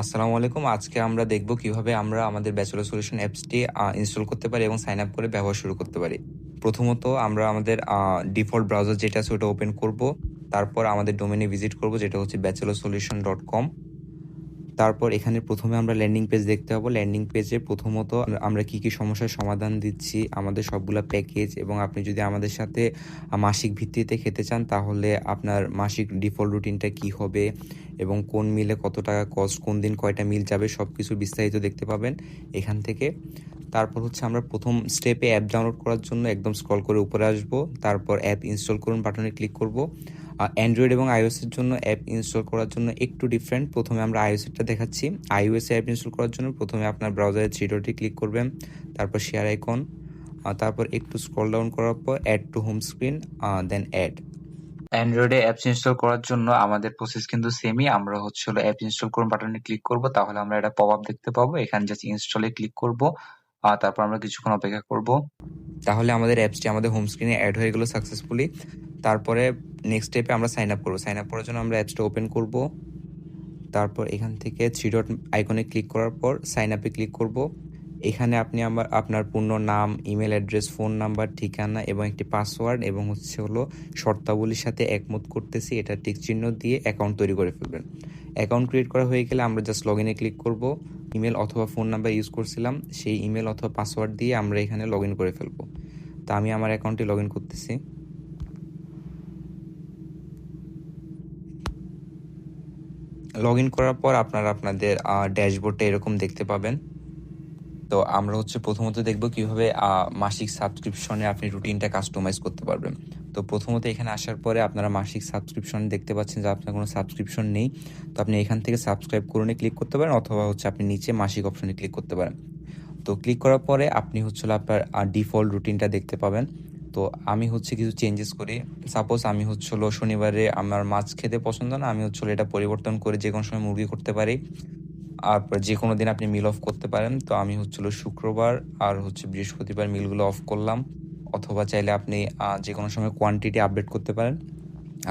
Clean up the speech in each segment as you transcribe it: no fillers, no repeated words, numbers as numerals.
আসসালামু আলাইকুম। আজকে আমরা দেখব কিভাবে আমরা আমাদের ব্যাচেলর সলিউশন অ্যাপসটি ইনস্টল করতে পারি এবং সাইন আপ করে ব্যবহার শুরু করতে পারি। প্রথমত আমরা আমাদের ডিফল্ট ব্রাউজার যেটা আছে ওটা ওপেন করব। তারপর আমাদের ডোমেইনে ভিজিট করব, যেটা হচ্ছে bachelorSolution.com। তারপর এখানে প্রথমে আমরা ল্যান্ডিং পেজ দেখতে পাবো। ল্যান্ডিং পেজে প্রথমত আমরা কি সমস্যার সমাধান দিচ্ছি, আমাদের সবগুলা প্যাকেজ, এবং আপনি যদি আমাদের সাথে মাসিক ভিত্তিতে খেতে চান তাহলে আপনার মাসিক ডিফল্ট রুটিনটা কি হবে এবং কোন মিলে কত টাকা কস্ট, কোন দিন কয়টা মিল যাবে, সব কিছু বিস্তারিত দেখতে পাবেন এখান থেকে। তারপর হচ্ছে আমরা প্রথম স্টেপে অ্যাপ ডাউনলোড করার জন্য একদম স্ক্রল করে উপরে আসবো। তারপর অ্যাপ ইনস্টল করুন বাটনে ক্লিক করব। অ্যান্ড্রয়েড এবং আইওএসের জন্য অ্যাপ ইনস্টল করার জন্য একটু ডিফারেন্ট। প্রথমে আমরা আইওএসেরটা দেখাচ্ছি। আইওএস অ্যাপ ইনস্টল করার জন্য প্রথমে আপনার ব্রাউজারে থ্রি ডটে ক্লিক করবেন, তারপর শেয়ার আইকন, তারপর একটু স্ক্রল ডাউন করার পর add to home screen, then add. অ্যান্ড্রয়েডে অ্যাপস ইনস্টল করার জন্য আমাদের প্রসেস কিন্তু সেমই। আমরা হচ্ছে হলো অ্যাপ ইনস্টল করুন বাটনে ক্লিক করব, তাহলে আমরা একটা পপ আপ দেখতে পাবো। এখানে জাস্ট ইনস্টলে ক্লিক করব, তারপর আমরা কিছুক্ষণ অপেক্ষা করব। তাহলে আমাদের অ্যাপসটি আমাদের হোম স্ক্রিনে অ্যাড হয়ে গেল সাকসেসফুলি। তারপরে নেক্সট স্টেপে আমরা সাইন আপ করবো। সাইন আপ করার জন্য আমরা অ্যাপসটা ওপেন করব। তারপর এখান থেকে থ্রি ডট আইকনে ক্লিক করার পর সাইন আপে ক্লিক করব। এখানে আপনি আপনার পূর্ণ নাম, ইমেল অ্যাড্রেস, ফোন নাম্বার, ঠিকানা এবং একটি পাসওয়ার্ড এবং হচ্ছে হলো শর্তাবলীর সাথে একমত করতেছি এটা টিক চিহ্ন দিয়ে অ্যাকাউন্ট তৈরি করে ফেলবেন। অ্যাকাউন্ট ক্রিয়েট করা হয়ে গেলে আমরা জাস্ট লগ ইনে ক্লিক করব। ইমেল অথবা ফোন নাম্বার ইউজ করছিলাম, সেই ইমেল অথবা পাসওয়ার্ড দিয়ে আমরা এখানে লগ ইন করে ফেলবো। তা আমি আমার অ্যাকাউন্টে লগ ইন করতেছি। লগ ইন করার পর আপনারা আপনাদের ড্যাশবোর্ডটা এরকম দেখতে পাবেন। তো আমরা হচ্ছে প্রথমত দেখব কিভাবে মাসিক সাবস্ক্রিপশনে আপনি রুটিনটা কাস্টমাইজ করতে পারবেন। তো প্রথমত এখানে আসার পরে আপনারা মাসিক সাবস্ক্রিপশন দেখতে পাচ্ছেন যে আপনার কোনো সাবস্ক্রিপশন নেই। তো আপনি এখান থেকে সাবস্ক্রাইব করুনে ক্লিক করতে পারেন, অথবা হচ্ছে আপনি নিচে মাসিক অপশনে ক্লিক করতে পারেন। তো ক্লিক করার পরে আপনি হচ্ছে আপনার ডিফল্ট রুটিনটা দেখতে পাবেন। তো আমি হচ্ছে কিছু চেঞ্জেস করি। সাপোজ আমি হচ্ছে শনিবারে আমার মাছ খেতে পছন্দ না, আমি হচ্ছে এটা পরিবর্তন করে যে কোনো সময় মুরগি করতে পারি। আর যে কোনো দিন আপনি মিল অফ করতে পারেন। তো আমি হচ্ছিল শুক্রবার আর হচ্ছে বৃহস্পতিবার মিলগুলো অফ করলাম। অথবা চাইলে আপনি যে কোনো সময় কোয়ান্টিটি আপডেট করতে পারেন।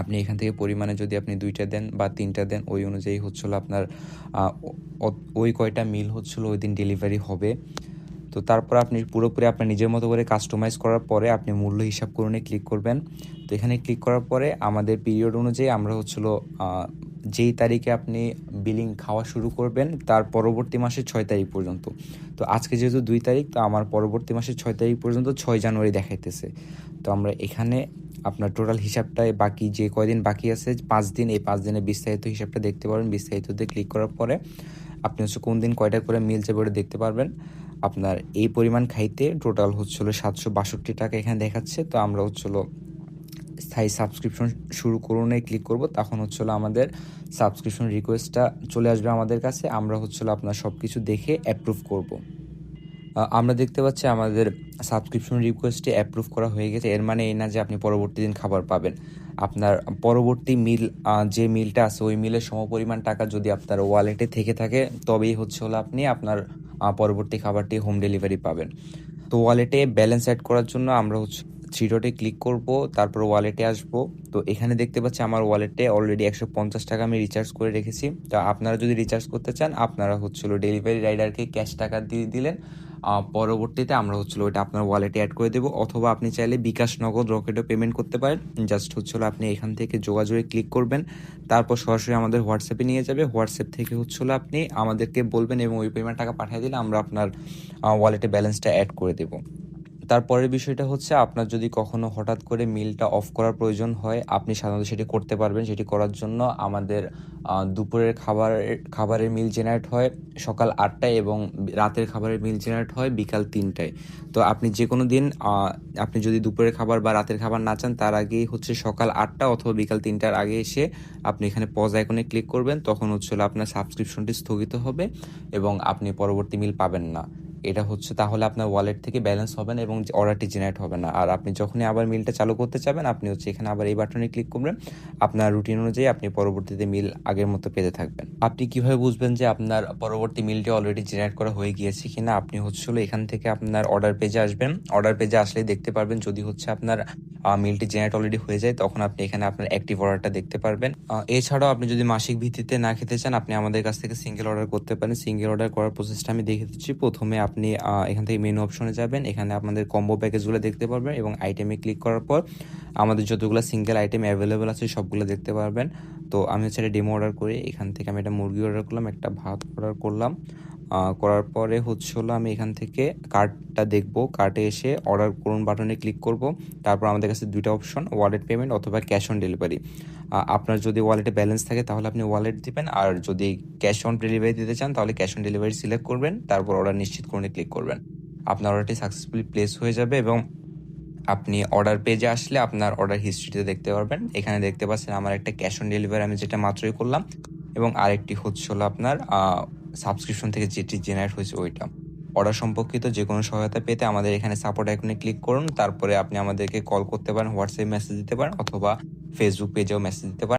আপনি এখান থেকে পরিমাণে যদি আপনি 2টা দেন বা 3টা দেন, ওই অনুযায়ী হচ্ছিল আপনার ওই কয়টা মিল হচ্ছিল ওই দিন ডেলিভারি হবে। তো তারপর আপনি পুরোপুরি আপনার নিজের মতো করে কাস্টমাইজ করার পরে আপনি মূল্য হিসাব করুনে ক্লিক করবেন। তো এখানে ক্লিক করার পরে আমাদের পিরিয়ড অনুযায়ী আমরা হচ্ছিল যেই তারিখে আপনি বিলিং খাওয়া শুরু করবেন তার পরবর্তী মাসের 6 তারিখ পর্যন্ত। তো আজকে যেহেতু 2 তারিখ, তো আমার পরবর্তী মাসের 6 তারিখ পর্যন্ত 6 জানুয়ারি দেখাইতেছে। তো আমরা এখানে আপনার টোটাল হিসাবটায় বাকি যে কয়দিন বাকি আছে 5 দিন, এই 5 দিনের বিস্তারিত হিসাবটা দেখতে পারবেন। বিস্তারিততে ক্লিক করার পরে আপনি হচ্ছে কোন দিন কয়টা করে মিল যাবে ওটা দেখতে পারবেন। আপনার এই পরিমাণ খাইতে টোটাল হচ্ছিল 762 টাকা এখানে দেখাচ্ছে। তো আমরা হচ্ছিল স্থায়ী সাবস্ক্রিপশন শুরু করুনে ক্লিক করব, তখন হচ্ছিল আমাদের সাবস্ক্রিপশন রিকোয়েস্টটা চলে আসবে আমাদের কাছে। আমরা হচ্ছিল আপনার সব কিছু দেখে অ্যাপ্রুভ করব। আমরা দেখতে পাচ্ছি আমাদের সাবস্ক্রিপশন রিকোয়েস্টে অ্যাপ্রুভ করা হয়ে গেছে। এর মানে এই না যে আপনি পরবর্তী দিন খাবার পাবেন। আপনার পরবর্তী মিল যে মিলটা আছে ওই মিলের সমপরিমাণ টাকা যদি আপনার ওয়ালেটে থেকে থাকে তবেই হচ্ছে হলো আপনি আপনার পরবর্তী খাবারটি হোম ডেলিভারি পাবেন। তো ওয়ালেটে ব্যালেন্স অ্যাড করার জন্য আমরা হচ্ছে থ্রি ডটে ক্লিক করব, তারপর ওয়ালেটে আসব। তো এখানে দেখতে পাচ্ছি আমার ওয়ালেটে অলরেডি 150 টাকা আমি রিচার্জ করে রেখেছি। তো আপনারা যদি রিচার্জ করতে চান আপনারা হচ্ছিল ডেলিভারি রাইডারকে ক্যাশ টাকা দিয়ে দিলেন। পরবর্তীতে আমরা হচ্ছিল ওইটা আপনার ওয়ালেটে অ্যাড করে দেবো, অথবা আপনি চাইলে বিকাশ, নগদ, রকেটও পেমেন্ট করতে পারেন। জাস্ট হচ্ছিল আপনি এখান থেকে যোগাযোগে ক্লিক করবেন, তারপর সরাসরি আমাদের হোয়াটসঅ্যাপে নিয়ে যাবে। হোয়াটসঅ্যাপ থেকে হচ্ছিল আপনি আমাদেরকে বলবেন এবং ওই পেমেন্ট টাকা পাঠিয়ে দিলে আমরা আপনার ওয়ালেটে ব্যালেন্সটা অ্যাড করে দেবো। তারপরের বিষয়টা হচ্ছে আপনার যদি কখনো হঠাৎ করে মিলটা অফ করার প্রয়োজন হয় আপনি সাধারণত সেটি করতে পারবেন। সেটি করার জন্য আমাদের দুপুরের খাবারের মিল জেনারেট হয় সকাল 8টায় এবং রাতের খাবারের মিল জেনারেট হয় বিকাল 3টায়। তো আপনি যে কোনো দিন আপনি যদি দুপুরের খাবার বা রাতের খাবার না চান তার আগেই হচ্ছে সকাল 8টা অথবা বিকাল 3টার আগে এসে আপনি এখানে পজ আইকনে ক্লিক করবেন, তখন হচ্ছে আপনার সাবস্ক্রিপশনটি স্থগিত হবে এবং আপনি পরবর্তী মিল পাবেন না। এটা হচ্ছে তাহলে আপনার ওয়ালেট থেকে ব্যালেন্স হবে না এবং অর্ডারটি জেনারেট হবে না। আর আপনি যখনই আবার মিলটা চালু করতে চাবেন আপনি হচ্ছে এখানে আবার এই বাটনে ক্লিক করবেন। আপনার রুটিন অনুযায়ী আপনি পরবর্তীতে মিল আগের মতো পেতে থাকবেন। আপনি কিভাবে বুঝবেন যে আপনার পরবর্তী মিলটি অলরেডি জেনারেট করা হয়ে গিয়েছে কিনা? আপনি হচ্ছে হলো এখান থেকে আপনার অর্ডার পেজে আসবেন। অর্ডার পেজে আসলেই দেখতে পারবেন যদি হচ্ছে আপনার মিলটি জেনারেট অলরেডি হয়ে যায় তখন আপনি এখানে আপনার অ্যাক্টিভ অর্ডারটা দেখতে পারবেন। এছাড়াও আপনি যদি মাসিক ভিত্তিতে না খেতে চান আপনি আমাদের কাছ থেকে সিঙ্গেল অর্ডার করতে পারেন। সিঙ্গেল অর্ডার করার প্রসেসটা আমি দেখিয়ে দিচ্ছি। প্রথমে আপনি এখান থেকে মেনু অপশনে যাবেন। এখানে আপনাদের কম্বো প্যাকেজগুলো দেখতে পারবেন এবং আইটেমে ক্লিক করার পর আমাদের যতগুলো সিঙ্গেল আইটেম অ্যাভেলেবেল আছে সবগুলো দেখতে পারবেন। তো আমি হচ্ছে একটা ডেমো অর্ডার করি। এখান থেকে আমি একটা মুরগি অর্ডার করলাম, একটা ভাত অর্ডার করলাম। করার পরে হচ্ছে হলো আমি এখান থেকে কার্টটা দেখব। কার্টে এসে অর্ডার করুন বাটনে ক্লিক করব। তারপর আমাদের কাছে দুইটা অপশন, ওয়ালেট পেমেন্ট অথবা ক্যাশ অন ডেলিভারি। আপনার যদি ওয়ালেটে ব্যালেন্স থাকে তাহলে আপনি ওয়ালেট দিবেন, আর যদি ক্যাশ অন ডেলিভারি দিতে চান তাহলে ক্যাশ অন ডেলিভারি সিলেক্ট করবেন, তারপর অর্ডার নিশ্চিত করুন ক্লিক করবেন। আপনার অর্ডারটি সাকসেসফুলি প্লেস হয়ে যাবে এবং আপনি অর্ডার পেজে আসলে আপনার অর্ডার হিস্ট্রিতে দেখতে পারবেন। এখানে দেখতে পাচ্ছেন আমার একটা ক্যাশ অন ডেলিভারি আমি যেটা মাত্রই করলাম এবং আরেকটি হচ্ছে হলো আপনার সাবস্ক্রিপশন থেকে যেটি জেনারেট হয়েছে ওইটা। অর্ডার সম্পর্কিত যে কোনো সহায়তা পেতে আমাদের এখানে সাপোর্ট আইকনে ক্লিক করুন। তারপরে আপনি আমাদেরকে কল করতে পারেন, হোয়াটসঅ্যাপ মেসেজ দিতে পারেন অথবা ফেসবুক পেজেও মেসেজ দিতে পারেন।